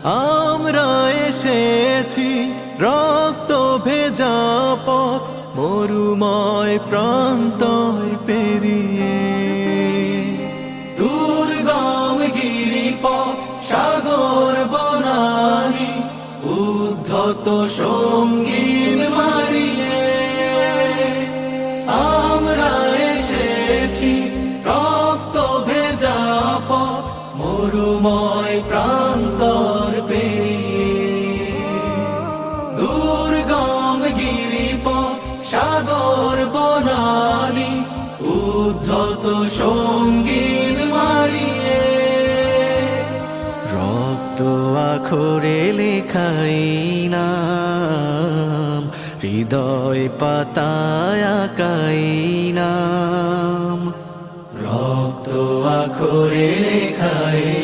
আমরা এসেছি রক্ত ভেজা পথ মরুময় প্রান্তয় পেরিয়ে, দুর্গম গিরিপথ সাগর বনানী উদ্ধত সঙ্গীন মারিয়ে। আমরা এসেছি রক্ত ভেজা পথ মরুময় প্রান্তর পেরিয়ে, দুর্গম গিরিপথ সাগর বনানী উদ্ধত সঙ্গীন মারিয়ে। রক্ত আখরে লেখাই নাম, হৃদয় পাতায় আঁকাই নাম। রক্ত আখরে লেখাই